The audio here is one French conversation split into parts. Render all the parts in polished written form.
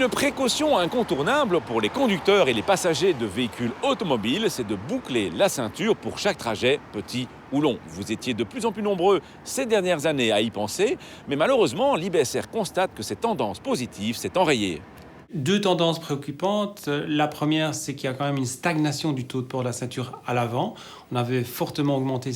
Une précaution incontournable pour les conducteurs et les passagers de véhicules automobiles, c'est de boucler la ceinture pour chaque trajet, petit ou long. Vous étiez de plus en plus nombreux ces dernières années à y penser, mais malheureusement, l'IBSR constate que cette tendance positive s'est enrayée. Deux tendances préoccupantes. La première, c'est qu'il y a quand même une stagnation du taux de port de la ceinture à l'avant. On avait fortement augmenté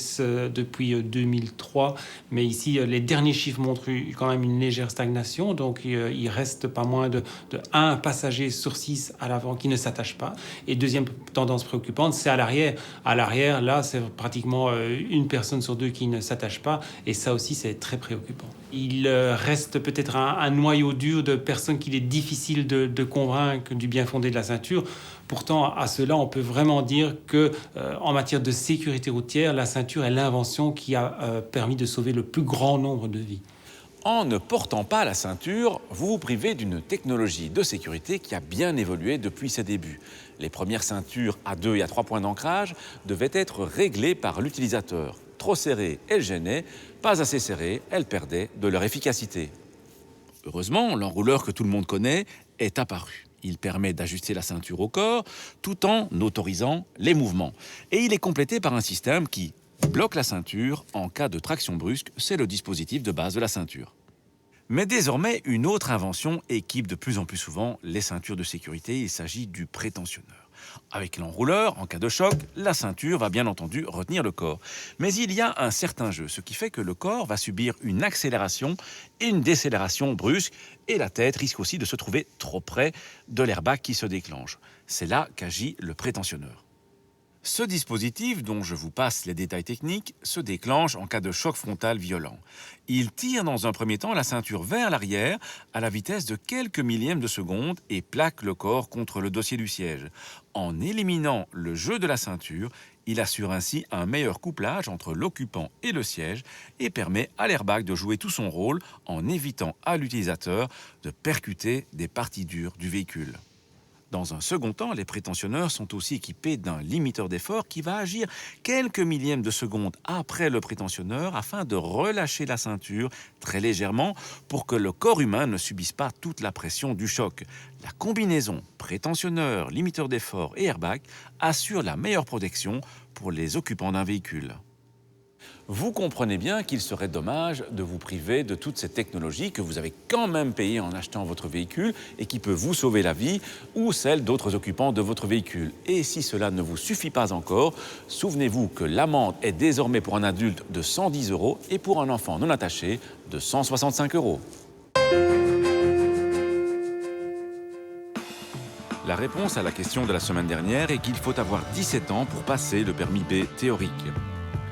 depuis 2003, mais ici, les derniers chiffres montrent quand même une légère stagnation. Donc, il reste pas moins de 1 passager sur 6 à l'avant qui ne s'attache pas. Et deuxième tendance préoccupante, c'est à l'arrière. À l'arrière, là, c'est pratiquement une personne sur 2 qui ne s'attache pas. Et ça aussi, c'est très préoccupant. Il reste peut-être un noyau dur de personnes qu'il est difficile de convaincre du bien fondé de la ceinture. Pourtant, à cela, on peut vraiment dire que, en matière de sécurité routière, la ceinture est l'invention qui a permis de sauver le plus grand nombre de vies. En ne portant pas la ceinture, vous vous privez d'une technologie de sécurité qui a bien évolué depuis ses débuts. Les premières ceintures à 2 et à 3 points d'ancrage devaient être réglées par l'utilisateur. Trop serrées, elles gênaient, pas assez serrées, elles perdaient de leur efficacité. Heureusement, l'enrouleur que tout le monde connaît est apparu. Il permet d'ajuster la ceinture au corps tout en autorisant les mouvements. Et il est complété par un système qui bloque la ceinture en cas de traction brusque. C'est le dispositif de base de la ceinture. Mais désormais, une autre invention équipe de plus en plus souvent les ceintures de sécurité. Il s'agit du prétentionneur. Avec l'enrouleur, en cas de choc, la ceinture va bien entendu retenir le corps. Mais il y a un certain jeu, ce qui fait que le corps va subir une accélération et une décélération brusque, et la tête risque aussi de se trouver trop près de l'airbag qui se déclenche. C'est là qu'agit le prétentionneur. Ce dispositif, dont je vous passe les détails techniques, se déclenche en cas de choc frontal violent. Il tire dans un premier temps la ceinture vers l'arrière à la vitesse de quelques millièmes de seconde et plaque le corps contre le dossier du siège. En éliminant le jeu de la ceinture, il assure ainsi un meilleur couplage entre l'occupant et le siège et permet à l'airbag de jouer tout son rôle en évitant à l'utilisateur de percuter des parties dures du véhicule. Dans un second temps, les prétentionneurs sont aussi équipés d'un limiteur d'effort qui va agir quelques millièmes de seconde après le prétentionneur afin de relâcher la ceinture très légèrement pour que le corps humain ne subisse pas toute la pression du choc. La combinaison prétentionneur, limiteur d'effort et airbag assure la meilleure protection pour les occupants d'un véhicule. Vous comprenez bien qu'il serait dommage de vous priver de toutes ces technologies que vous avez quand même payées en achetant votre véhicule et qui peut vous sauver la vie ou celle d'autres occupants de votre véhicule. Et si cela ne vous suffit pas encore, souvenez-vous que l'amende est désormais pour un adulte de 110 € et pour un enfant non attaché de 165 €. La réponse à la question de la semaine dernière est qu'il faut avoir 17 ans pour passer le permis B théorique.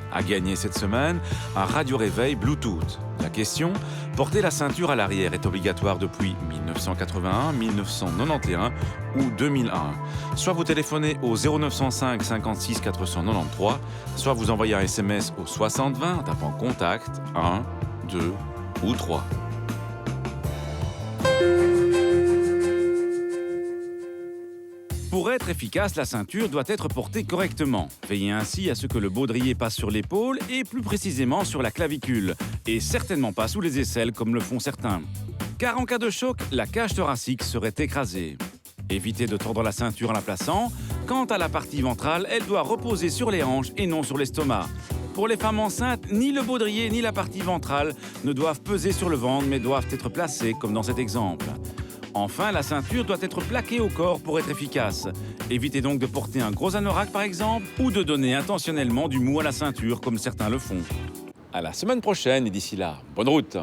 À gagner cette semaine, un radio-réveil Bluetooth. La question, porter la ceinture à l'arrière est obligatoire depuis 1981, 1991 ou 2001. Soit vous téléphonez au 0905 56 493, soit vous envoyez un SMS au 6020 en tapant contact 1, 2 ou 3. Pour être efficace, la ceinture doit être portée correctement. Veillez ainsi à ce que le baudrier passe sur l'épaule et plus précisément sur la clavicule, et certainement pas sous les aisselles comme le font certains. Car en cas de choc, la cage thoracique serait écrasée. Évitez de tordre la ceinture en la plaçant. Quant à la partie ventrale, elle doit reposer sur les hanches et non sur l'estomac. Pour les femmes enceintes, ni le baudrier ni la partie ventrale ne doivent peser sur le ventre, mais doivent être placés comme dans cet exemple. Enfin, la ceinture doit être plaquée au corps pour être efficace. Évitez donc de porter un gros anorak par exemple, ou de donner intentionnellement du mou à la ceinture comme certains le font. À la semaine prochaine et d'ici là, bonne route!